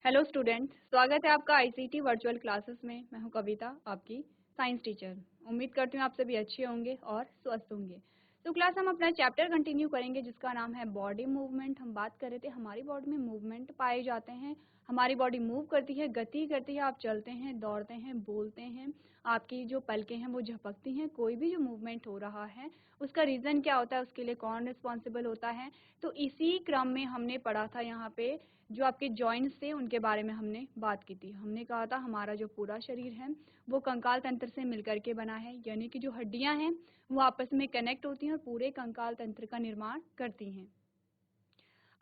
Hello students, स्वागत है आपका आईसीटी वर्चुअल क्लासेस में। मैं हूं कविता, आपकी साइंस टीचर। उम्मीद करती हूं आप सभी अच्छे होंगे और स्वस्थ होंगे। तो क्लास हम अपना चैप्टर कंटिन्यू करेंगे जिसका नाम है बॉडी मूवमेंट। हम बात कर रहे थे हमारी बॉडी में मूवमेंट पाए जाते हैं, हमारी बॉडी मूव करती है, गति करती है। आप चलते हैं, दौड़ते हैं, बोलते हैं, आपकी जो पलकें हैं वो झपकती हैं। कोई भी जो मूवमेंट हो रहा है उसका रीज़न क्या होता है, उसके लिए कौन रिस्पॉन्सिबल होता है। तो इसी क्रम में हमने पढ़ा था यहाँ पे जो आपके जॉइंट्स थे उनके बारे में हमने बात की थी। हमने कहा था हमारा जो पूरा शरीर है वो कंकाल तंत्र से मिलकर के बना है, यानी कि जो हड्डियां हैं वो आपस में कनेक्ट होती हैं और पूरे कंकाल तंत्र का निर्माण करती हैं।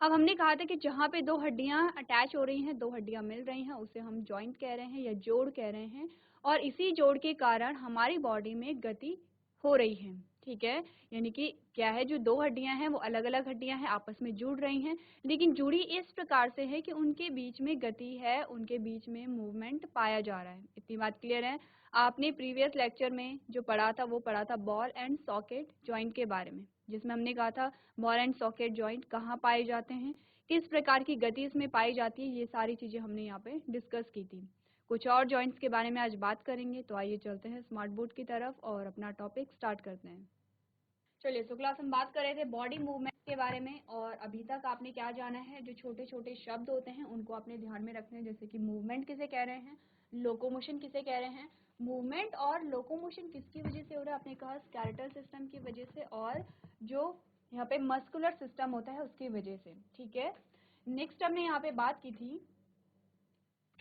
अब हमने कहा था कि जहाँ पे दो हड्डियां अटैच हो रही हैं, दो हड्डियां मिल रही हैं, उसे हम जॉइंट कह रहे हैं या जोड़ कह रहे हैं। और इसी जोड़ के कारण हमारी बॉडी में गति हो रही है। ठीक है, यानी कि क्या है, जो दो हड्डियां हैं वो अलग अलग हड्डियां हैं, आपस में जुड़ रही हैं, लेकिन जुड़ी इस प्रकार से है कि उनके बीच में गति है, उनके बीच में मूवमेंट पाया जा रहा है। इतनी बात क्लियर है। आपने प्रीवियस लेक्चर में जो पढ़ा था वो पढ़ा था बॉल एंड सॉकेट जॉइंट के बारे में, जिसमें हमने कहा था बॉल एंड सॉकेट जॉइंट कहाँ पाए जाते हैं, किस प्रकार की गति इसमें पाई जाती है, ये सारी चीजें हमने यहाँ पे डिस्कस की थी। कुछ और जॉइंट्स के बारे में आज बात करेंगे, तो आइए चलते हैं स्मार्ट बोर्ड की तरफ और अपना टॉपिक स्टार्ट करते हैं। चलिए, तो क्लास हम बात कर रहे थे बॉडी मूवमेंट के बारे में, और अभी तक आपने क्या जाना है, जो छोटे छोटे शब्द होते हैं उनको आपने ध्यान में रखने हैं। जैसे कि मूवमेंट किसे कह रहे हैं, लोकोमोशन किसे कह रहे हैं। मूवमेंट और लोकोमोशन किसकी वजह से हो रहा है, आपने कहा स्केलेटल सिस्टम की वजह से, और जो यहाँ पे मस्कुलर सिस्टम होता है उसकी वजह से। ठीक है, नेक्स्ट हमने यहाँ पे बात की थी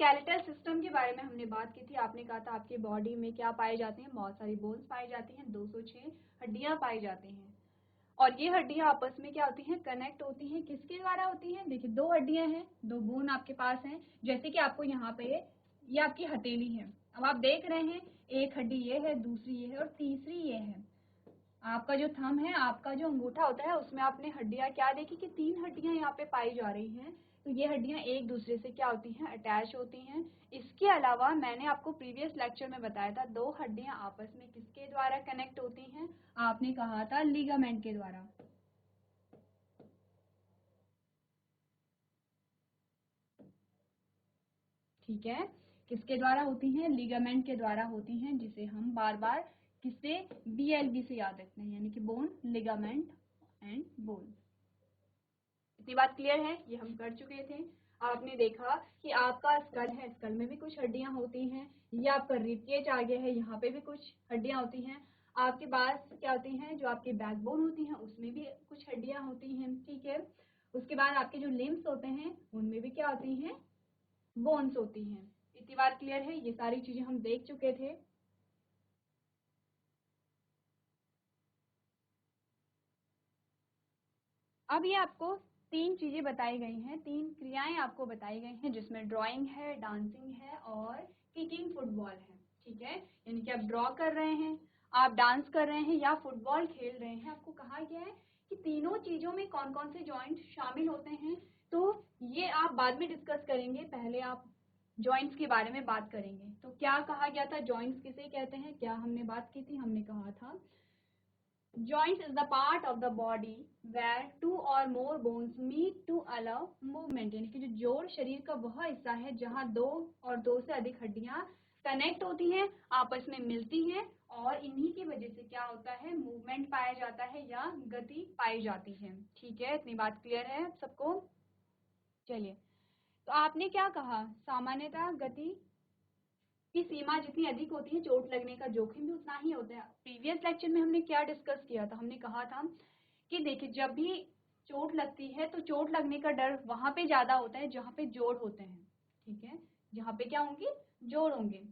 स्केलेटल सिस्टम के बारे में। हमने बात की थी, आपने कहा था आपकी बॉडी में क्या पाए जाते हैं, बहुत सारी बोन्स पाई जाती हैं, 206 हड्डियां पाई जाती हैं। और ये हड्डियां आपस में क्या होती हैं, कनेक्ट होती हैं। किसके द्वारा होती हैं, देखिए दो हड्डियां हैं, दो बोन आपके पास हैं। जैसे कि आपको यहाँ पे ये आपकी हथेली है, अब आप देख रहे हैं एक हड्डी ये है, दूसरी ये है और तीसरी ये है। आपका जो थंब है, आपका जो अंगूठा होता है, उसमें आपने हड्डियां क्या देखी कि तीन हड्डियां यहाँ पे पाई जा रही हैं। तो ये हड्डियां एक दूसरे से क्या होती हैं, अटैच होती हैं। इसके अलावा मैंने आपको प्रीवियस लेक्चर में बताया था दो हड्डियां आपस में किसके द्वारा कनेक्ट होती हैं, आपने कहा था लिगामेंट के द्वारा। ठीक है, किसके द्वारा होती हैं, लिगामेंट के द्वारा होती हैं, जिसे हम बार बार किससे, बीएलबी से याद रखते हैं, यानी कि बोन, लिगामेंट एंड बोन। इतनी बात क्लियर है, ये हम कर चुके थे। आपने देखा कि आपका स्कल है, स्कल में भी कुछ हड्डियां होती हैं। ये आपका रिबकेज आ गया है, यहाँ पे भी कुछ हड्डियां होती हैं। आपके पास क्या होती हैं, जो आपकी बैकबोन होती हैं उसमें भी कुछ हड्डियां होती हैं। ठीक है, उसके बाद आपके जो लिम्स होते हैं उनमें भी क्या होती हैं, बोन्स होती हैं। इतनी बात क्लियर है, ये सारी चीजें हम देख चुके थे। अब ये आपको तीन चीजें बताई गई हैं, तीन क्रियाएं आपको बताई गई हैं, जिसमें ड्राइंग है, डांसिंग है और किकिंग फुटबॉल है। ठीक है, यानी कि आप ड्रॉ कर रहे हैं, आप डांस कर रहे हैं या फुटबॉल खेल रहे हैं। आपको कहा गया है कि तीनों चीजों में कौन कौन से जॉइंट शामिल होते हैं। तो ये आप बाद में डिस्कस करेंगे, पहले आप जॉइंट्स के बारे में बात करेंगे। तो क्या कहा गया था, जॉइंट्स किसे कहते हैं, क्या हमने बात की थी, हमने कहा था joint is the part of the body where two or more bones meet to allow movement। यानी कि जो जोड़ शरीर का वह हिस्सा है जहां दो और दो से अधिक हड्डियां कनेक्ट होती हैं, आपस में मिलती हैं, और इन्हीं की वजह से क्या होता है, मूवमेंट पाया जाता है या गति पाई जाती है। ठीक है, इतनी बात क्लियर है सबको। चलिए, तो आपने क्या कहा, सामान्यतः गति की सीमा जितनी अधिक होती है, चोट लगने का जोखिम भी उतना ही होता है। प्रीवियस लेक्चर में हमने क्या डिस्कस किया था, हमने कहा था कि देखिए जब भी चोट लगती है तो चोट लगने का डर वहां पे ज्यादा होता है जहां पे जोड़ होते हैं। ठीक है, जहां पे क्या होंगे, जोड़ होंगे।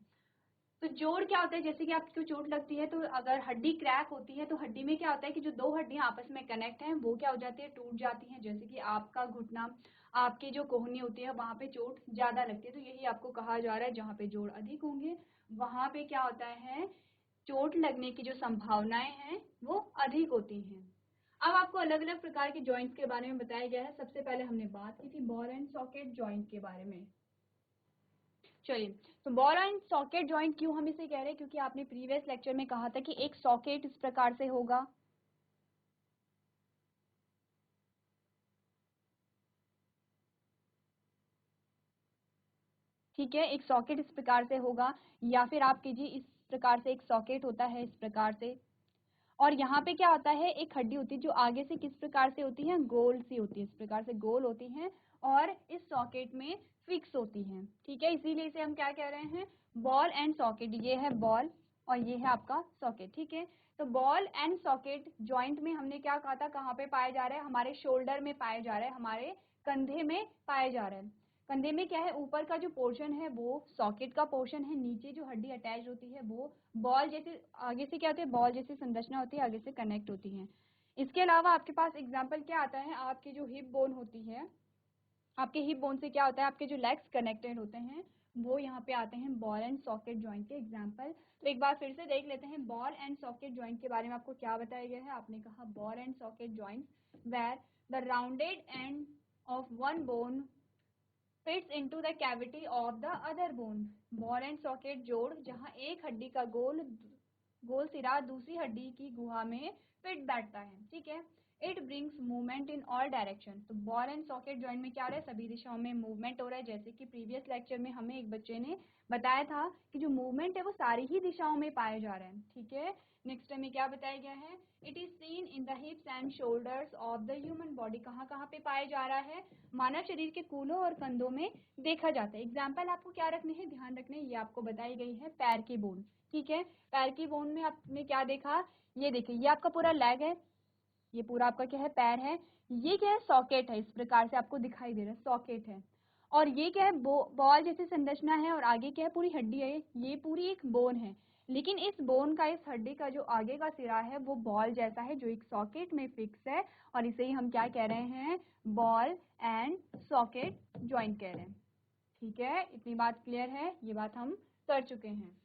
तो जोड़ क्या होता है, जैसे कि आपको चोट लगती है तो अगर हड्डी क्रैक होती है तो हड्डी में क्या होता है कि जो दो हड्डियां आपस में कनेक्ट हैं वो क्या हो जाती है, टूट जाती हैं। जैसे कि आपका घुटना, आपकी जो कोहनी होती है वहां पे चोट ज्यादा लगती है। तो यही आपको कहा जा रहा है, जहां पे जोड़ अधिक होंगे वहां पे क्या होता है, चोट लगने की जो संभावनाएं हैं वो अधिक होती हैं। अब आपको अलग अलग प्रकार के जॉइंट्स के बारे में बताया गया है। सबसे पहले हमने बात की थी बॉल एंड सॉकेट जॉइंट के बारे में। चलिए, तो बॉल एंड सॉकेट जॉइंट क्यों हम इसे कह रहे हैं, क्योंकि आपने प्रीवियस लेक्चर में कहा था कि एक सॉकेट इस प्रकार से होगा, ठीक है, एक सॉकेट इस प्रकार से होगा, या फिर आप कीजिए इस प्रकार से एक सॉकेट होता है इस प्रकार से, और यहाँ पे क्या होता है, एक हड्डी होती है जो आगे से किस प्रकार से होती है, गोल सी होती है, इस प्रकार से गोल होती है और इस सॉकेट में फिक्स होती है। ठीक है, इसीलिए इसे हम क्या कह रहे हैं, बॉल एंड सॉकेट। ये है बॉल और ये है आपका सॉकेट। ठीक है, तो बॉल एंड सॉकेट जॉइंट में हमने क्या कहा था, कहाँ पे पाया जा रहा है, हमारे शोल्डर में पाया जा रहा है, हमारे कंधे में पाया जा रहा है। कंधे में क्या है, ऊपर का जो पोर्शन है वो सॉकेट का पोर्शन है, नीचे जो हड्डी अटैच होती है वो बॉल जैसे, आगे से क्या होती है, बॉल जैसी संरचना होती है, आगे से कनेक्ट होती है। इसके अलावा आपके पास एग्जाम्पल क्या आता है, आपकी जो हिप बोन होती है, आपके हिप बोन से क्या होता है, आपके जो लेग्स कनेक्टेड होते हैं वो यहाँ पे आते हैं बॉल एंड सॉकेट जॉइंट के एग्जाम्पल। तो एक बार फिर से देख लेते हैं, बॉल एंड सॉकेट जॉइंट के बारे में आपको क्या बताया गया है। आपने कहा ball and socket joint where the rounded end of one bone fits into the cavity of the other bone. Ball and socket जोड़ जहां एक हड्डी का गोल सिरा दूसरी हड्डी की गुहा में फिट बैठता है। ठीक है, it brings movement in all direction. तो बॉल एंड सॉकेट जॉइंट में क्या हो रहा है, सभी दिशाओं में मूवमेंट हो रहा है। जैसे कि प्रीवियस लेक्चर में हमें एक बच्चे ने बताया था कि जो मूवमेंट है वो सारी ही दिशाओं में पाया जा रहा है। ठीक है, नेक्स्ट में क्या बताया गया है, it is seen in the हिप्स and shoulders of the human body. कहाँ कहाँ पे पाया जा रहा है, मानव शरीर के कूल्हों और कंधों में देखा जाता है। एग्जाम्पल आपको क्या रखने हैं, ध्यान रखने, ये आपको बताई गई है पैर की बोन। ठीक है, पैर की बोन में आपने क्या देखा, ये देखिए, ये आपका पूरा लेग है, ये पूरा आपका क्या है, पैर है। ये क्या है, सॉकेट है, इस प्रकार से आपको दिखाई दे रहा है, सॉकेट है। और ये क्या है, बॉल जैसी संरचना है, और आगे क्या है, पूरी हड्डी है, ये पूरी एक बोन है। लेकिन इस बोन का, इस हड्डी का जो आगे का सिरा है वो बॉल जैसा है, जो एक सॉकेट में फिक्स है, और इसे ही हम क्या कह रहे हैं, बॉल एंड सॉकेट जॉइंट कह रहे हैं। ठीक है, इतनी बात क्लियर है, ये बात हम कर चुके हैं।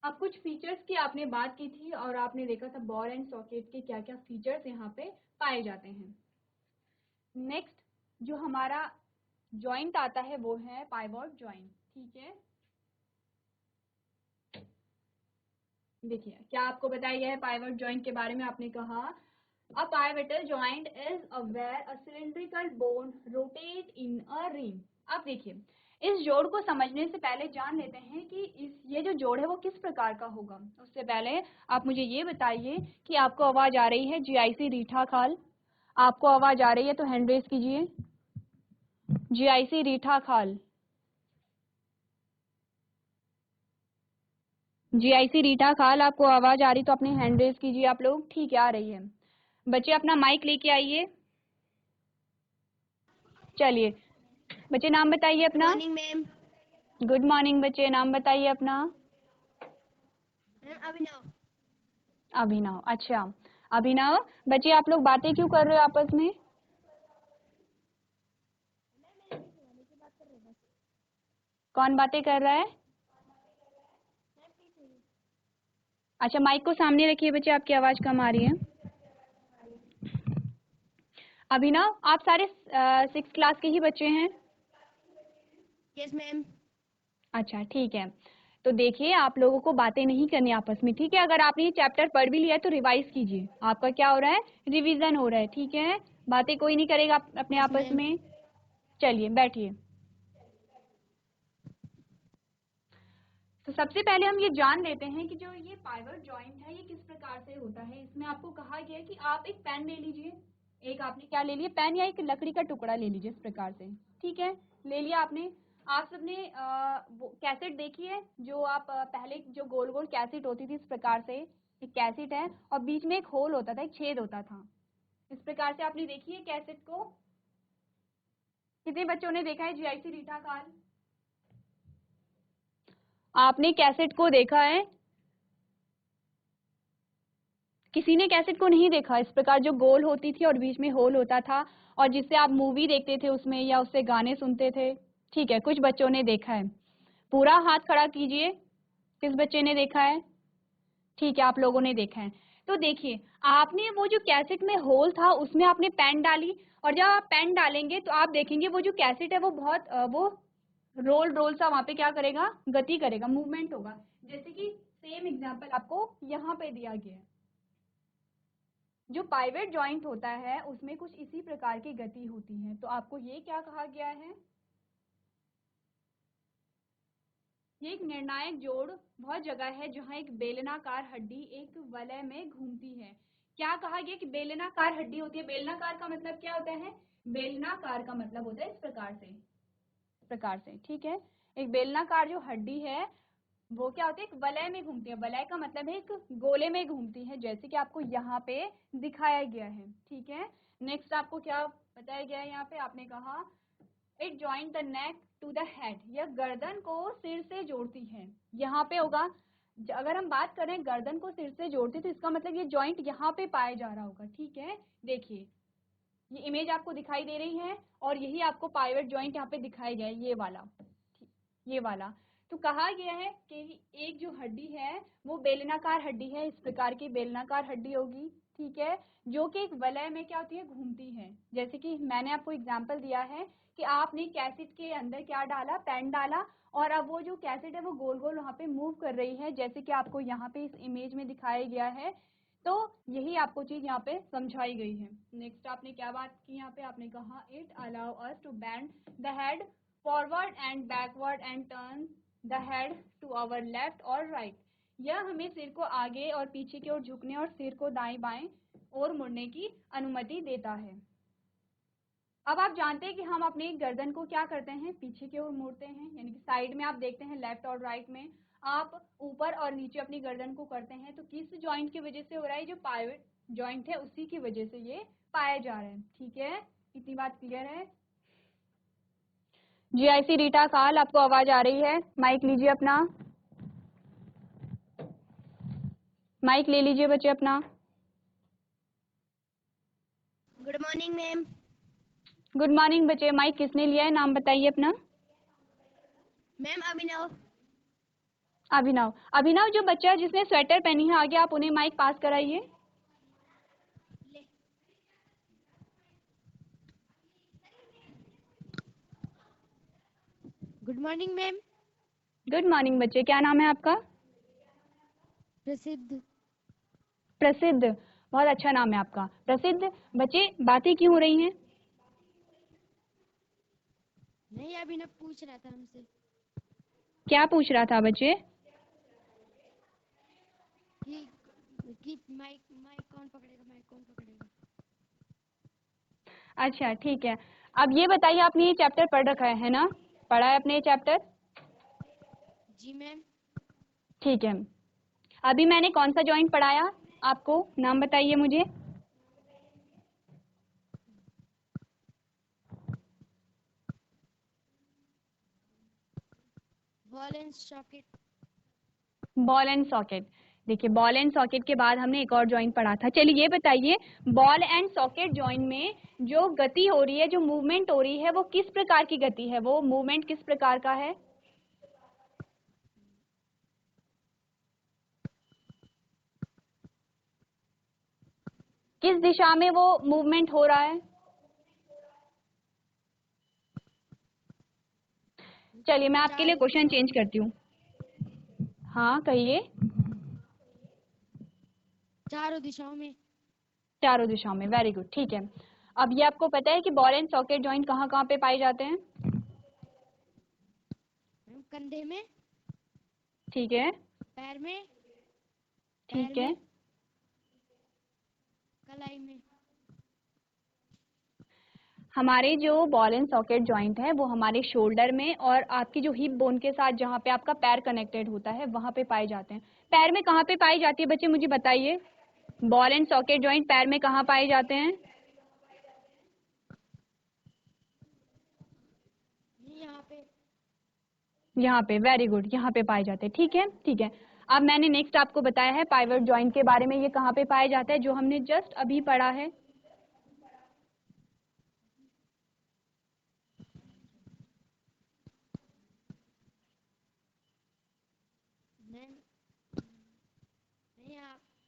अब कुछ फीचर्स की आपने बात की थी और आपने देखा था बॉल एंड सॉकेट के क्या क्या फीचर्स यहाँ पे पाए जाते हैं। नेक्स्ट जो हमारा जॉइंट आता है वो है पाइवोट जॉइंट। ठीक है, देखिए क्या आपको बताया गया है पाइवोट जॉइंट के बारे में। आपने कहा अ pivotal joint is where a cylindrical bone rotate in a ring। अब देखिए, इस जोड़ को समझने से पहले जान लेते हैं कि ये जो जोड़ है वो किस प्रकार का होगा। उससे पहले आप मुझे ये बताइए कि आपको आवाज आ रही है, जीआईसी रीठा खाल, आपको आवाज आ रही है तो हैंड रेज कीजिए। जीआईसी रीठा खाल, जीआईसी रीठा खाल, आपको आवाज आ रही तो अपनी हैंड रेज कीजिए आप लोग। ठीक है, आ रही है। बच्चे अपना माइक लेके आइए। चलिए बच्चे नाम बताइए अपना। Morning ma'am. गुड मॉर्निंग बच्चे, नाम बताइए अपना। अभिनव। अभिनव, अच्छा अभिनव। बच्चे आप लोग बातें क्यों कर रहे हो आपस में, कौन बातें कर रहा है। अच्छा माइक को सामने रखिए बच्चे, आपकी आवाज कम आ रही है। अभिनव आप सारे 6th क्लास के ही बच्चे हैं। Yes ma'am. अच्छा ठीक है, तो देखिए आप लोगों को बातें नहीं करनी आपस में। ठीक है, अगर आपने ये चैप्टर पढ़ भी लिया है तो रिवाइज कीजिए, आपका क्या हो रहा है, रिवीजन हो रहा है। ठीक है, बातें कोई नहीं करेगा अपने यस आपस मैम। में। चलिए बैठिए। तो सबसे पहले हम ये जान लेते हैं कि जो ये पाइवट जॉइंट है ये किस प्रकार से होता है। इसमें आपको कहा गया है कि आप एक पेन ले लीजिए, एक आपने क्या ले लिया, पेन या एक लकड़ी का टुकड़ा ले लीजिए इस प्रकार से। ठीक है, ले लिया आपने। आप सबने वो कैसेट देखी है, जो आप पहले जो गोल गोल कैसेट होती थी इस प्रकार से, एक कैसेट है और बीच में एक होल होता था, एक छेद होता था, इस प्रकार से आपने देखी है कैसेट को। कितने बच्चों ने देखा है जीआईसी रीठा काल, आपने कैसेट को देखा है, किसी ने कैसेट को नहीं देखा। इस प्रकार जो गोल होती थी और बीच में होल होता था, और जिससे आप मूवी देखते थे उसमें या उससे गाने सुनते थे। ठीक है, कुछ बच्चों ने देखा है, पूरा हाथ खड़ा कीजिए, किस बच्चे ने देखा है। ठीक है, आप लोगों ने देखा है। तो देखिए, आपने वो जो कैसेट में होल था उसमें आपने पेन डाली, और जब आप पेन डालेंगे तो आप देखेंगे वो जो कैसेट है वो बहुत वो रोल रोल सा वहां पे क्या करेगा, गति करेगा, मूवमेंट होगा। जैसे कि सेम एग्जांपल आपको यहाँ पे दिया गया है। जो पाइवेट जॉइंट होता है उसमें कुछ इसी प्रकार की गति होती है। तो आपको ये क्या कहा गया है, ये एक निर्णायक जोड़ वह जगह है जहां एक बेलनाकार हड्डी एक वलय में घूमती है। क्या कहा गया कि बेलनाकार हड्डी होती है। बेलनाकार का मतलब क्या होता है, बेलनाकार का मतलब होता है इस प्रकार से, ठीक है। एक बेलनाकार जो हड्डी है वो क्या होती है, एक वलय में घूमती है। वलय का मतलब है एक गोले में घूमती है, जैसे कि आपको यहाँ पे दिखाया गया है, ठीक है। नेक्स्ट आपको क्या बताया गया है यहाँ पे, आपने कहा it joint the neck to the head, यह गर्दन को सिर से जोड़ती है। यहाँ पे होगा, अगर हम बात करें गर्दन को सिर से जोड़ती, तो इसका मतलब ये जॉइंट यहाँ पे पाया जा रहा होगा, ठीक है। देखिए ये इमेज आपको दिखाई दे रही है और यही आपको पाइवेट जॉइंट यहाँ पे दिखाया गया है, ये वाला। तो कहा गया है कि एक जो हड्डी है वो बेलनाकार हड्डी है, इस प्रकार की बेलनाकार हड्डी होगी, ठीक है, जो कि एक वलय में क्या होती है, घूमती है। जैसे कि मैंने आपको एग्जांपल दिया है कि आपने कैसेट के अंदर क्या डाला, पेन डाला, और अब वो जो कैसेट है वो गोल गोल वहाँ पे मूव कर रही है, जैसे कि आपको यहाँ पे इस इमेज में दिखाया गया है। तो यही आपको चीज यहाँ पे समझाई गई है। नेक्स्ट आपने क्या बात की यहाँ पे, आपने कहा it allow us to bend the head forward and backward and turn the head to our left और राइट, यह हमें सिर को आगे और पीछे की ओर झुकने और सिर को दाएं बाएं और मुड़ने की अनुमति देता है। अब आप जानते हैं कि हम अपनी गर्दन को क्या करते हैं, पीछे की ओर मोड़ते हैं, यानी कि साइड में आप देखते हैं लेफ्ट और राइट में आप ऊपर और नीचे अपनी गर्दन को करते हैं। तो किस जॉइंट की वजह से हो रहा है, जो पाइवेट जॉइंट है उसी की वजह से ये पाया जा रहा है, ठीक है। इतनी बात क्लियर है। जीआईसी रीटा काल, आपको आवाज आ रही है, माइक लीजिए अपना, माइक ले लीजिए बच्चे अपना। Good morning ma'am. Good morning बच्चे, माइक किसने लिया है, नाम बताइए अपना। मैम अभिनव। अभिनव, अभिनव जो बच्चा जिसने स्वेटर पहनी है आगे, आप उन्हें माइक पास कराइए। Good morning ma'am. Good morning बच्चे, क्या नाम है आपका। प्रसिद्ध। प्रसिद्ध, बहुत अच्छा नाम है आपका प्रसिद्ध। बच्चे बातें क्यों हो रही हैं। नहीं, अभिनव पूछ रहा था हमसे क्या पूछ रहा था बच्चे। कि माइक माइक कौन पकड़ेगा, माइक कौन पकड़ेगा। अच्छा ठीक है, अब ये बताइए आपने ये चैप्टर पढ़ रखा है ना, पढ़ा है आपने ये चैप्टर। जी मैम। ठीक है, अभी मैंने कौन सा जॉइंट पढ़ाया आपको, नाम बताइए मुझे। Ball and socket. Ball and socket, देखिए बॉल एंड सॉकेट के बाद हमने एक और जॉइंट पढ़ा था। चलिए ये बताइए, बॉल एंड सॉकेट जॉइंट में जो गति हो रही है, जो मूवमेंट हो रही है, वो किस प्रकार की गति है, वो मूवमेंट किस प्रकार का है। किस दिशा में वो मूवमेंट हो रहा है। चलिए मैं आपके लिए क्वेश्चन चेंज करती हूँ। हाँ कहिए। चारों दिशाओं में। चारों दिशाओं में, वेरी गुड, ठीक है। अब ये आपको पता है कि बॉल एंड सॉकेट जॉइंट कहाँ कहाँ पे पाए जाते हैं। कंधे में। ठीक है। पैर में। ठीक है। कलाई में। हमारे जो बॉल एंड सॉकेट जॉइंट है वो हमारे शोल्डर में और आपकी जो हिप बोन के साथ जहाँ पे आपका पैर कनेक्टेड होता है वहां पे पाए जाते हैं। पैर में कहाँ पे पाई जाती है बच्चे, मुझे बताइए। बॉल एंड सॉकेट जॉइंट पैर में कहाँ पाए जाते हैं। यहाँ पे। यहाँ पे, वेरी गुड, यहाँ पे पाए जाते हैं, ठीक है ठीक है। अब मैंने नेक्स्ट आपको बताया है पाइवट जॉइंट के बारे में, ये कहाँ पे पाया जाता है, जो हमने जस्ट अभी पढ़ा है।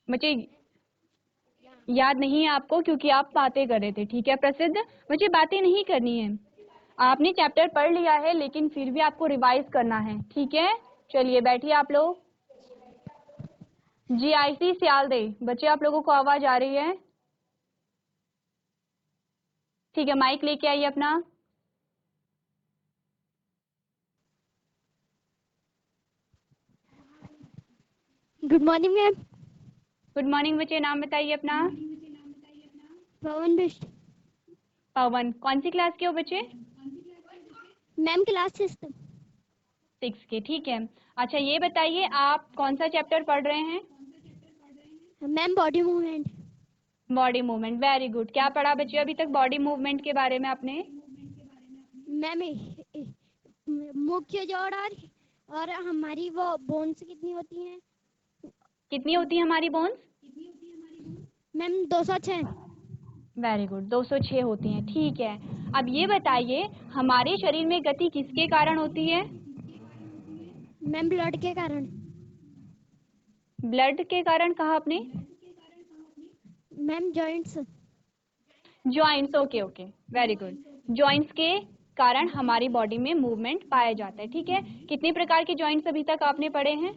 बच्चे याद नहीं है आपको, क्योंकि आप बातें कर रहे थे, ठीक है प्रसिद्ध। मुझे बातें नहीं करनी है, आपने चैप्टर पढ़ लिया है लेकिन फिर भी आपको रिवाइज करना है, ठीक है। चलिए बैठिए आप लोग। जीआईसी सियालदे, बच्चे आप लोगों को आवाज आ रही है। ठीक है, माइक लेके आइए अपना। Good morning ma'am. Good morning बच्चे, नाम बताइए अपना। पवन बिष्ट। पवन, कौन सी क्लास के हो बच्चे? Ma'am class 6। 6 के, ठीक है। अच्छा ये बताइए आप कौन सा चैप्टर पढ़ रहे हैं? Ma'am body movement. Body movement, very good. क्या पढ़ा बच्चे अभी तक बॉडी मूवमेंट के बारे में आपने? मैम मुख्य जोड़ और हमारी वो बोन्स कितनी होती हैं? कितनी होती है हमारी बोन्स? मैम 206। वेरी गुड, 206 होती हैं, ठीक है। अब ये बताइए हमारे शरीर में गति किसके कारण होती है? मैम ब्लड के कारण। ब्लड के कारण कहा आपने? Ma'am joints. Joints, okay okay, very good. Joints के कारण हमारी बॉडी में मूवमेंट पाया जाता है, ठीक है। कितने प्रकार के जॉइंट्स अभी तक आपने पढ़े हैं?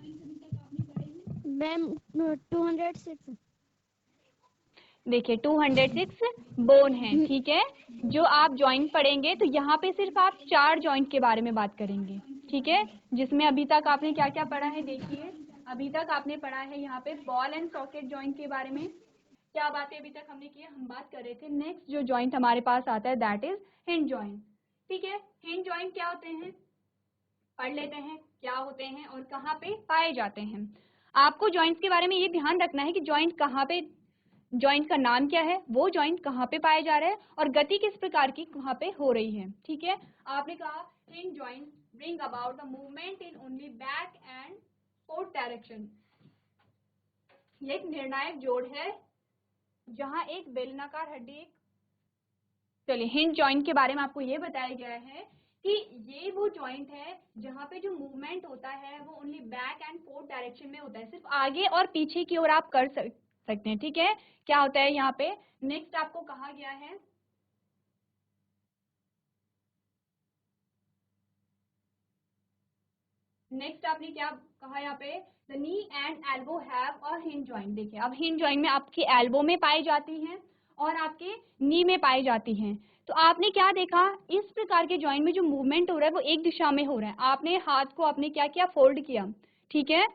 मैम 206। देखिए 206 बोन है, ठीक है। जो आप जॉइंट पढ़ेंगे तो यहाँ पे सिर्फ आप 4 जॉइंट के बारे में बात करेंगे, ठीक है। जिसमें अभी तक आपने क्या क्या पढ़ा है देखिए। अभी तक आपने पढ़ा है यहाँ पे बॉल एंड सॉकेट जॉइंट के बारे में। क्या बातें अभी तक हमने की है, हम बात कर रहे थे। नेक्स्ट जो जॉइंट हमारे पास आता है दैट इज हिंज जॉइंट, ठीक है। हिंज जॉइंट क्या होते हैं पढ़ लेते हैं, क्या होते हैं और कहाँ पे पाए जाते हैं। आपको जॉइंट्स के बारे में ये ध्यान रखना है कि जॉइंट कहाँ पे, जॉइंट का नाम क्या है, वो जॉइंट कहाँ पे पाया जा रहा है और गति किस प्रकार की कहाँ पे हो रही है, ठीक है। आपने कहा hinge joint bring about the movement in only back and fourth direction. ये एक निर्णायक जोड़ है जहां एक बेलनाकार हड्डी, चलिए हिंज जॉइंट के बारे में आपको ये बताया गया है कि ये वो जॉइंट है जहां पे जो मूवमेंट होता है वो only back and fourth direction में होता है, सिर्फ आगे और पीछे की ओर आप कर सकते हैं, ठीक है। क्या होता है यहाँ पे, नेक्स्ट आपको कहा गया है, नेक्स्ट आपने क्या कहा यहाँ पे, the knee and elbow have a hinge joint. देखिए अब हिंज जॉइंट में आपकी एल्बो में पाई जाती हैं और आपके नी में पाई जाती हैं। तो आपने क्या देखा, इस प्रकार के जॉइंट में जो मूवमेंट हो रहा है वो एक दिशा में हो रहा है। आपने हाथ को आपने क्या किया, फोल्ड किया, ठीक है।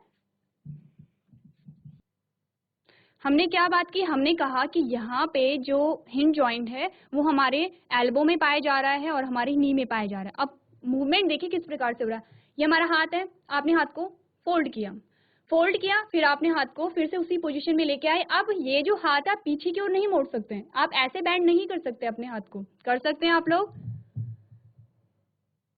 हमने क्या बात की, हमने कहा कि यहाँ पे जो हिंज जॉइंट है वो हमारे एल्बो में पाया जा रहा है और हमारी नी में पाया जा रहा है। अब मूवमेंट देखिए किस प्रकार से हो रहा है। ये हमारा हाथ है, आपने हाथ को फोल्ड किया, फोल्ड किया, फिर आपने हाथ को फिर से उसी पोजीशन में लेके आए। अब ये जो हाथ आप पीछे की ओर नहीं मोड़ सकते हैं, आप ऐसे बैंड नहीं कर सकते अपने हाथ को, कर सकते हैं आप लोग?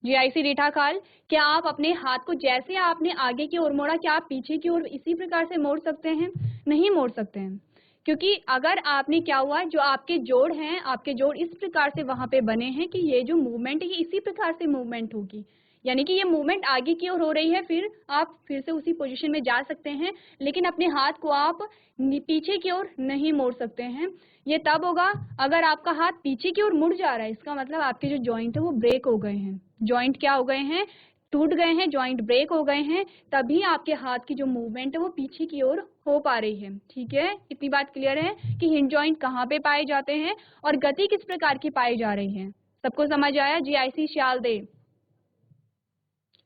जीआईसी रीठा खाल, क्या आप अपने हाथ को जैसे आपने आगे की ओर मोड़ा, क्या आप पीछे की ओर इसी प्रकार से मोड़ सकते हैं? नहीं मोड़ सकते हैं, क्योंकि अगर आपने क्या हुआ, जो आपके जोड़ हैं, आपके जोड़ इस प्रकार से वहां पे बने हैं कि ये जो मूवमेंट है ये इसी प्रकार से मूवमेंट होगी, यानी कि ये मूवमेंट आगे की ओर हो रही है, फिर आप फिर से उसी पोजीशन में जा सकते हैं, लेकिन अपने हाथ को आप पीछे की ओर नहीं मोड़ सकते हैं। ये तब होगा अगर आपका हाथ पीछे की ओर मुड़ जा रहा है, इसका मतलब आपके जो जॉइंट है वो ब्रेक हो गए हैं। जॉइंट क्या हो गए हैं, टूट गए हैं, जॉइंट ब्रेक हो गए हैं, तभी आपके हाथ की जो मूवमेंट है वो पीछे की ओर हो पा रही है, ठीक है। इतनी बात क्लियर है कि हिंज जॉइंट कहाँ पे पाए जाते हैं और गति किस प्रकार की पाई जा रही है। सबको समझ आया? जीआईसी श्याल दे,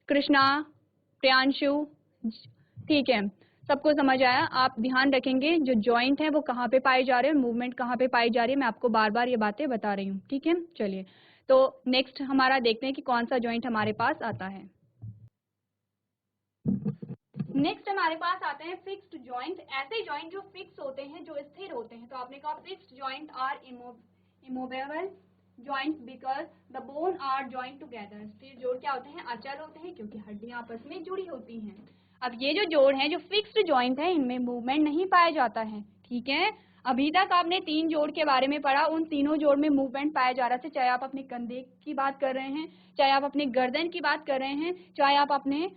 कृष्णा, प्रियांशु, ठीक है, सबको समझ आया। आप ध्यान रखेंगे जो जॉइंट है वो कहाँ पे पाए जा रहे हैं, मूवमेंट कहाँ पे पाई जा रही है, मैं आपको बार बार ये बातें बता रही हूँ, ठीक है। चलिए तो नेक्स्ट हमारा देखते हैं कि कौन सा जॉइंट हमारे पास आता है। नेक्स्ट हमारे पास आते हैं फिक्स्ड जॉइंट, ऐसे जॉइंट जो फिक्स होते हैं, जो स्थिर होते हैं। तो आपने कहा fixed joint are immovable joints because the bone are joint together. स्थिर जोड़ क्या होते हैं, अचल होते हैं, क्योंकि हड्डियां आपस में जुड़ी होती हैं। अब ये जो जोड़ है, जो फिक्स्ड जॉइंट है, इनमें मूवमेंट नहीं पाया जाता है, ठीक है। अभी तक आपने 3 जोड़ के बारे में पढ़ा, उन तीनों जोड़ में मूवमेंट पाया जा रहा था, चाहे आप अपने कंधे की बात कर रहे हैं, चाहे आप अपने गर्दन की बात कर रहे हैं, चाहे आप अपने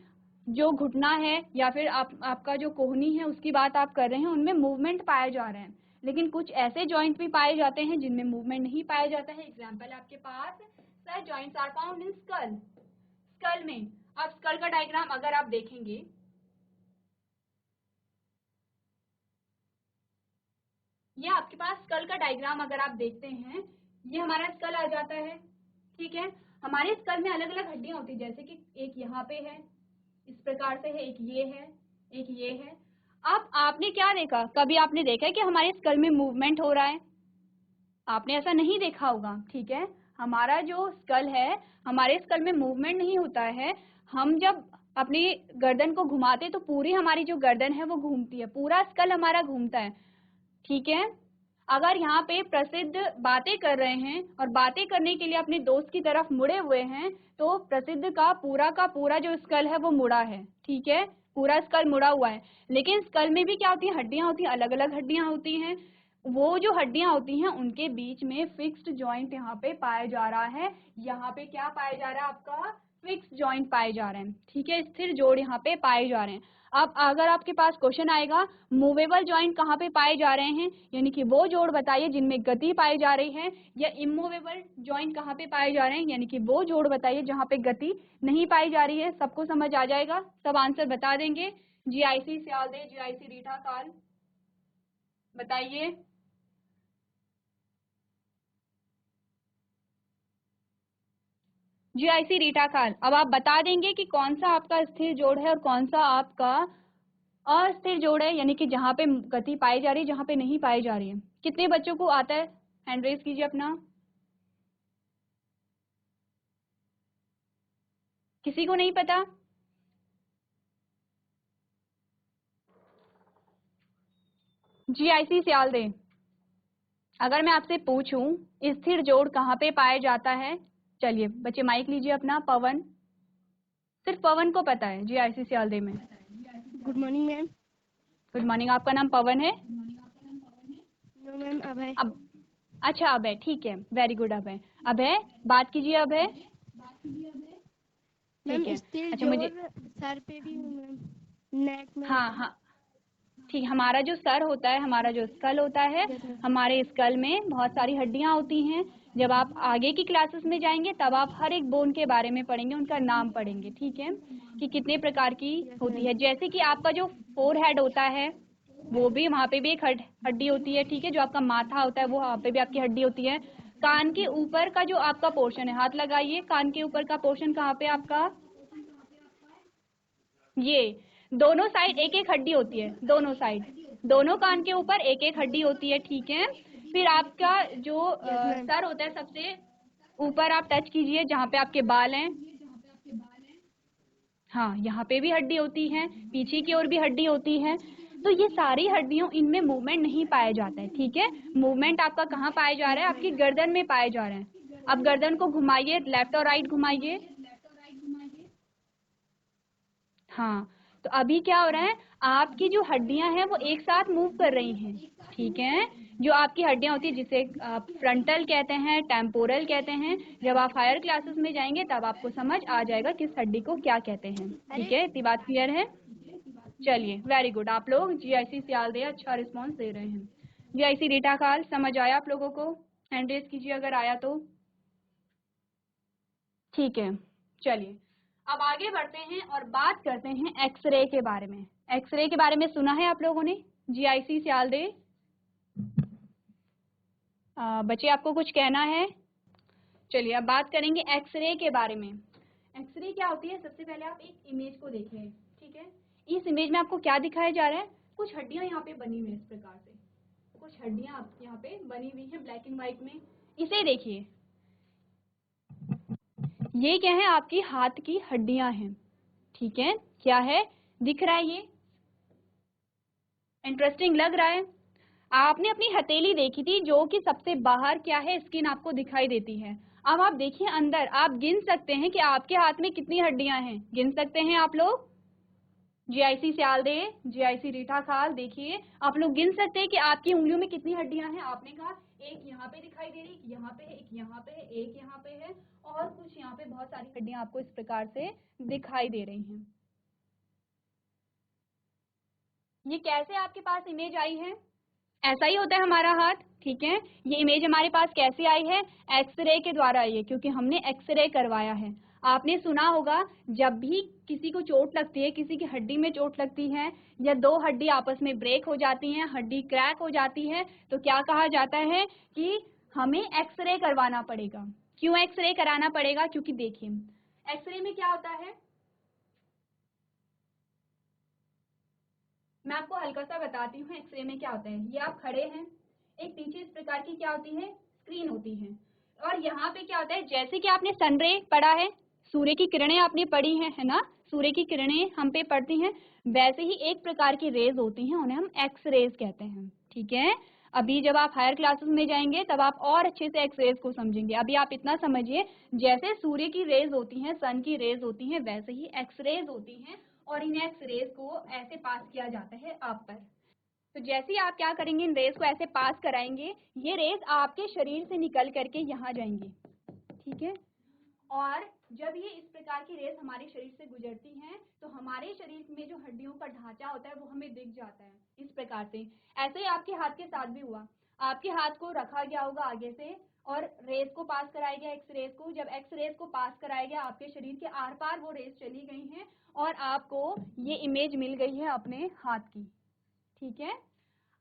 जो घुटना है या फिर आपका जो कोहनी है उसकी बात आप कर रहे हैं, उनमें मूवमेंट पाए जा रहे हैं। लेकिन कुछ ऐसे जॉइंट भी पाए जाते हैं जिनमें मूवमेंट नहीं पाया जाता है। एग्जांपल आपके पास such joints are found in skull, skull में। अब स्कल का डायग्राम अगर आप देखेंगे, ये आपके पास स्कल का डायग्राम अगर आप देखते हैं ये हमारा स्कल आ जाता है, ठीक है। हमारे स्कल में अलग अलग हड्डियां होती है, जैसे कि एक यहाँ पे है, इस प्रकार से है, एक ये है, एक ये है। अब आपने क्या देखा, कभी आपने देखा है कि हमारे स्कल में मूवमेंट हो रहा है? आपने ऐसा नहीं देखा होगा, ठीक है। हमारा जो स्कल है, हमारे स्कल में मूवमेंट नहीं होता है। हम जब अपनी गर्दन को घुमाते तो पूरी हमारी जो गर्दन है वो घूमती है, पूरा स्कल हमारा घूमता है, ठीक है। अगर यहाँ पे प्रसिद्ध बातें कर रहे हैं और बातें करने के लिए अपने दोस्त की तरफ मुड़े हुए हैं, तो प्रसिद्ध का पूरा जो स्कल है वो मुड़ा है, ठीक है, पूरा स्कल मुड़ा हुआ है। लेकिन स्कल में भी क्या होती है, हड्डियां होती हैं, अलग अलग हड्डियां होती हैं। वो जो हड्डियां होती हैं उनके बीच में फिक्स्ड जॉइंट यहाँ पे पाया जा रहा है। यहाँ पे क्या पाया जा रहा है, आपका फिक्स्ड जॉइंट पाए जा रहे हैं, ठीक है, स्थिर जोड़ यहाँ पे पाए जा रहे हैं। अब अगर आपके पास क्वेश्चन आएगा मूवेबल जॉइंट कहाँ पे पाए जा रहे हैं, यानी कि वो जोड़ बताइए जिनमें गति पाई जा रही है, या इमूवेबल जॉइंट कहाँ पे पाए जा रहे हैं, यानी कि वो जोड़ बताइए जहाँ पे गति नहीं पाई जा रही है। सबको समझ आ जाएगा, सब आंसर बता देंगे। जीआईसी सियालदे, जीआईसी रीठा काल, बताइए। जीआईसी रीठा काल, अब आप बता देंगे कि कौन सा आपका स्थिर जोड़ है और कौन सा आपका अस्थिर जोड़ है, यानी कि जहां पे गति पाई जा रही है, जहां पे नहीं पाई जा रही है। कितने बच्चों को आता है, हैंड रेज कीजिए अपना। किसी को नहीं पता? जीआईसी सियालदे, अगर मैं आपसे पूछूं स्थिर जोड़ कहाँ पे पाया जाता है, चलिए बच्चे माइक लीजिए अपना। पवन, सिर्फ पवन को पता है जीआईसी सियालदे में। Good morning ma'am. Good morning, आपका नाम पवन है? नो मैम, अभय। अब अच्छा अभय, ठीक है, वेरी गुड अभय। अभय बात कीजिए अभय। मैम ठीक है, स्थिर अच्छा जोड़ मुझे, सर पे भी हूँ मैम, नेक में हाँ होता है। हाँ ठीक, हमारा जो सर होता है, हमारा जो स्कल होता है, यस मैम। हमारे स्कल में बहुत सारी हड्डियां होती हैं। जब आप आगे की क्लासेस में जाएंगे तब आप हर एक बोन के बारे में पढ़ेंगे, उनका नाम पढ़ेंगे, ठीक है, कि कितने प्रकार की यस होती मैम। है। जैसे कि आपका जो फोर हेड होता है, वो भी वहाँ पे भी एक हड्डी होती है, ठीक है। जो आपका माथा होता है वो वहाँ पे भी आपकी हड्डी होती है। कान के ऊपर का जो आपका पोर्शन है, हाथ लगाइए, कान के ऊपर का पोर्शन कहाँ पे आपका, ये दोनों साइड एक एक हड्डी होती है, दोनों साइड, दोनों कान के ऊपर एक एक हड्डी होती है, ठीक है। फिर आपका जो यस मैम। सर होता है, सबसे ऊपर आप टच कीजिए जहाँ पे आपके बाल हैं, हाँ यहाँ पे भी हड्डी होती है, पीछे की ओर भी हड्डी होती है। तो ये सारी हड्डियों, इनमें मूवमेंट नहीं पाया जाता है, ठीक है। मूवमेंट आपका कहाँ पाया जा रहा है, आपकी गर्दन में पाया जा रहा है। अब गर्दन को घुमाइए, लेफ्ट और राइट घुमाइए। हाँ, तो अभी क्या हो रहा है, आपकी जो हड्डियां हैं वो एक साथ मूव कर रही हैं, ठीक है। जो आपकी हड्डियां होती है जिसे आप फ्रंटल कहते हैं, टेम्पोरल कहते हैं, जब आप हायर क्लासेस में जाएंगे तब आपको समझ आ जाएगा किस हड्डी को क्या कहते हैं, ठीक है। इतनी बात क्लियर है? चलिए वेरी गुड, आप लोग जीआईसी सियालदे अच्छा रिस्पॉन्स दे रहे हैं। जीआईसी रीटा काल, समझ आया आप लोगों को? हैंड रेज कीजिए अगर आया तो। ठीक है, चलिए अब आगे बढ़ते हैं और बात करते हैं एक्सरे के बारे में। एक्सरे के बारे में सुना है आप लोगों ने? जीआईसी सियालदे, बच्चे आपको कुछ कहना है? चलिए अब बात करेंगे एक्सरे के बारे में। एक्सरे क्या होती है, सबसे पहले आप एक इमेज को देखिए, ठीक है। इस इमेज में आपको क्या दिखाया जा रहा है, कुछ हड्डियां यहाँ पे बनी हुई है, इस प्रकार से कुछ हड्डियां यहाँ पे बनी हुई हैं ब्लैक एंड व्हाइट में। इसे देखिए, ये क्या है, आपकी हाथ की हड्डियां हैं, ठीक है। क्या है, दिख रहा है ये? इंटरेस्टिंग लग रहा है? आपने अपनी हथेली देखी थी, जो कि सबसे बाहर क्या है, स्किन आपको दिखाई देती है। अब आप देखिए अंदर, आप गिन सकते हैं कि आपके हाथ में कितनी हड्डियां हैं, गिन सकते हैं आप लोग? जीआईसी सियालदे, जीआईसी रीठा खाल, देखिए आप लोग गिन सकते हैं कि आपकी उंगलियों में कितनी हड्डियां हैं। आपने कहा एक यहाँ पे दिखाई दे रही, एक यहाँ पे है, एक यहाँ पे है, एक यहाँ पे है, और कुछ यहाँ पे बहुत सारी हड्डियां आपको इस प्रकार से दिखाई दे रही हैं। ये कैसे आपके पास इमेज आई है? ऐसा ही होता है हमारा हाथ, ठीक है। ये इमेज हमारे पास कैसे आई है, एक्सरे के द्वारा आई है, क्योंकि हमने एक्सरे करवाया है। आपने सुना होगा जब भी किसी को चोट लगती है, किसी की हड्डी में चोट लगती है, या दो हड्डी आपस में ब्रेक हो जाती हैं, हड्डी क्रैक हो जाती है, तो क्या कहा जाता है कि हमें एक्सरे करवाना पड़ेगा। क्यों एक्सरे कराना पड़ेगा? क्योंकि देखिए एक्सरे में क्या होता है, मैं आपको हल्का सा बताती हूँ एक्सरे में क्या होता है। ये आप खड़े हैं, एक पीछे इस प्रकार की क्या होती है, स्क्रीन होती है, और यहाँ पे क्या होता है, जैसे कि आपने सनरे पढ़ा है, सूर्य की किरणें आपने पढ़ी हैं, है ना, सूर्य की किरणें हम पे पड़ती हैं, वैसे ही एक प्रकार की रेज होती हैं, उन्हें हम एक्स रेज कहते हैं। ठीक है, अभी जब आप हायर क्लासेस में जाएंगे तब आप और अच्छे से एक्स रेज को समझेंगे। अभी आप इतना समझिए, जैसे सूर्य की रेज होती हैं, सन की रेज होती हैं, वैसे ही एक्स रेज होती हैं, और इन एक्स रेज को ऐसे पास किया जाता है आप पर। तो जैसे ही आप क्या करेंगे, इन रेज को ऐसे पास कराएंगे, ये रेज आपके शरीर से निकल करके यहाँ जाएंगी। ठीक है, और जब ये इस प्रकार की रेस हमारे शरीर से गुजरती हैं तो हमारे शरीर में जो हड्डियों का ढांचा होता है वो हमें दिख जाता है इस प्रकार से। ऐसे ही आपके हाथ के साथ भी हुआ, आपके हाथ को रखा गया होगा आगे से और रेस को पास कराया गया, एक्स रेस को, जब एक्स रेस को पास कराया गया आपके शरीर के आर पार वो रेस चली गई हैं और आपको ये इमेज मिल गई है अपने हाथ की। ठीक है,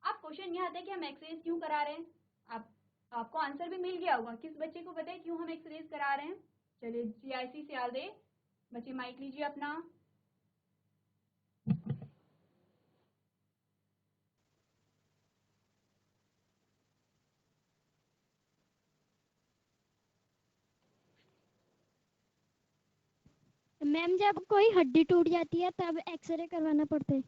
अब क्वेश्चन ये आता है कि हम एक्सरेज क्यों करा रहे हैं। आपको आंसर भी मिल गया होगा, किस बच्चे को पता है क्यों हम एक्सरेज करा रहे हैं? चलिए जीआईसी सियालदे बच्चे माइक लीजिए अपना। मैम जब कोई हड्डी टूट जाती है तब एक्सरे करवाना पड़ता है।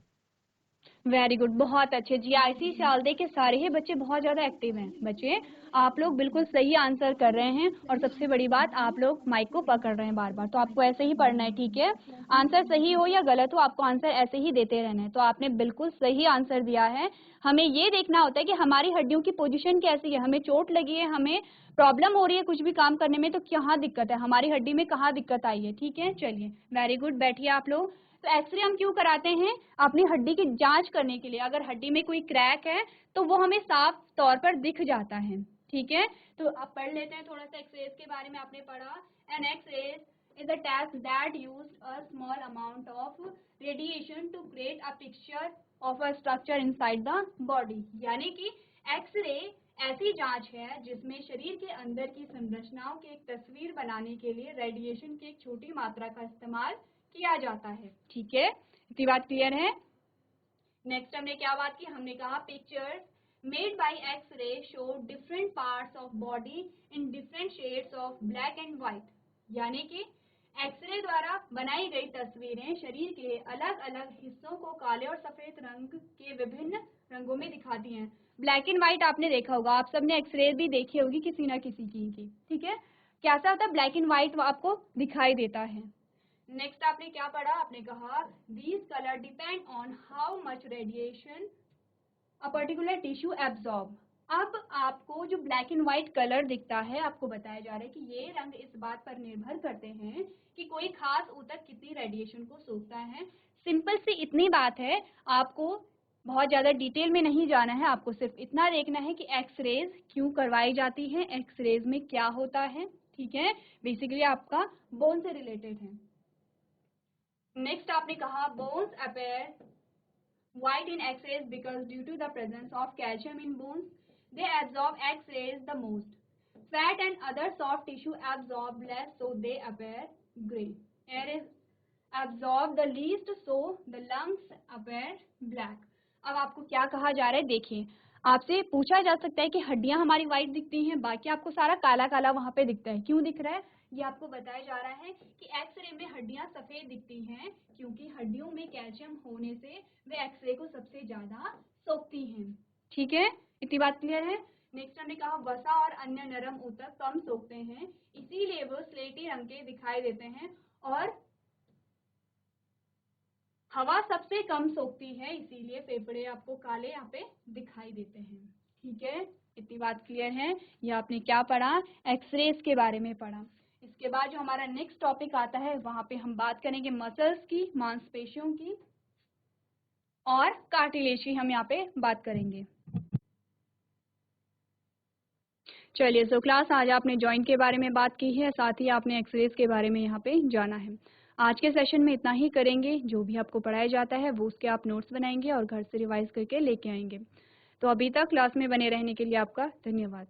वेरी गुड, बहुत अच्छे। जीआईसी सियालदे के सारे ही बच्चे बहुत ज्यादा एक्टिव हैं। बच्चे आप लोग बिल्कुल सही आंसर कर रहे हैं, और सबसे बड़ी बात आप लोग माइक को पकड़ रहे हैं बार बार, तो आपको ऐसे ही पढ़ना है। ठीक है, आंसर सही हो या गलत हो आपको आंसर ऐसे ही देते रहना है। तो आपने बिल्कुल सही आंसर दिया है। हमें ये देखना होता है कि हमारी हड्डियों की पोजीशन कैसी है, हमें चोट लगी है, हमें प्रॉब्लम हो रही है कुछ भी काम करने में, तो कहाँ दिक्कत है, हमारी हड्डी में कहाँ दिक्कत आई है। ठीक है, चलिए वेरी गुड, बैठिए आप लोग। तो एक्सरे हम क्यों कराते हैं? अपनी हड्डी की जांच करने के लिए। अगर हड्डी में कोई क्रैक है तो वो हमें साफ तौर पर दिख जाता है। ठीक है, तो आप पढ़ लेते हैं थोड़ा सा एक्सरेज के बारे में। आपने पढ़ा, an X-rays is a test that use a small amount of radiation to create a picture of a structure inside the body. यानी कि एक्सरे ऐसी जांच है जिसमें शरीर के अंदर की संरचनाओं की एक तस्वीर बनाने के लिए रेडिएशन की एक छोटी मात्रा का इस्तेमाल किया जाता है। ठीक है, इतनी बात क्लियर है। नेक्स्ट हमने क्या बात की, हमने कहा pictures made by X-ray show different parts of body in different shades of black and white. यानी कि एक्सरे द्वारा बनाई गई तस्वीरें शरीर के अलग अलग हिस्सों को काले और सफेद रंग के विभिन्न रंगों में दिखाती हैं। ब्लैक एंड व्हाइट आपने देखा होगा, आप सबने एक्सरे भी देखी होगी किसी ना किसी की। ठीक है, कैसा होता है, ब्लैक एंड व्हाइट आपको दिखाई देता है। नेक्स्ट आपने क्या पढ़ा, आपने कहा these colour depend on how much radiation a particular tissue absorb. अब आपको जो ब्लैक एंड व्हाइट कलर दिखता है, आपको बताया जा रहा है कि ये रंग इस बात पर निर्भर करते हैं कि कोई खास ऊतक कितनी रेडिएशन को सोखता है। सिंपल सी इतनी बात है, आपको बहुत ज्यादा डिटेल में नहीं जाना है, आपको सिर्फ इतना देखना है कि एक्सरेज क्यों करवाई जाती है, एक्सरेज में क्या होता है। ठीक है, बेसिकली आपका बोन से रिलेटेड है। नेक्स्ट आपने कहा bones appear white in X-rays because due to the presence of calcium in bones, they absorb X-rays the most. Fat and other soft tissue absorb less, so they appear gray. Air is absorbed the least, so the lungs appear black. अब आपको क्या कहा जा रहा है, देखिए आपसे पूछा जा सकता है कि हड्डियां हमारी व्हाइट दिखती हैं, बाकी आपको सारा काला काला वहां पे दिखता है, क्यों दिख रहा है? ये आपको बताया जा रहा है कि एक्सरे में हड्डियां सफेद दिखती हैं क्योंकि हड्डियों में कैल्शियम होने से वे एक्सरे को सबसे ज्यादा सोखती हैं। ठीक है, इतनी बात क्लियर है। नेक्स्ट हमने कहा वसा और अन्य नरम ऊतक कम सोखते हैं, इसीलिए वो स्लेटी रंग के दिखाई देते हैं, और हवा सबसे कम सोखती है, इसीलिए फेफड़े आपको काले यहाँ पे दिखाई देते हैं। ठीक है, इतनी बात क्लियर है। ये आपने क्या पढ़ा, एक्सरेज के बारे में पढ़ा। इसके बाद जो हमारा नेक्स्ट टॉपिक आता है वहां पे हम बात करेंगे मसल्स की, मांसपेशियों की, और कार्टिलेज की हम यहाँ पे बात करेंगे। चलिए, सो क्लास आज आपने जॉइंट के बारे में बात की है, साथ ही आपने एक्सरेज के बारे में यहाँ पे जाना है। आज के सेशन में इतना ही करेंगे, जो भी आपको पढ़ाया जाता है वो उसके आप नोट्स बनाएंगे और घर से रिवाइज करके लेके आएंगे। तो अभी तक क्लास में बने रहने के लिए आपका धन्यवाद।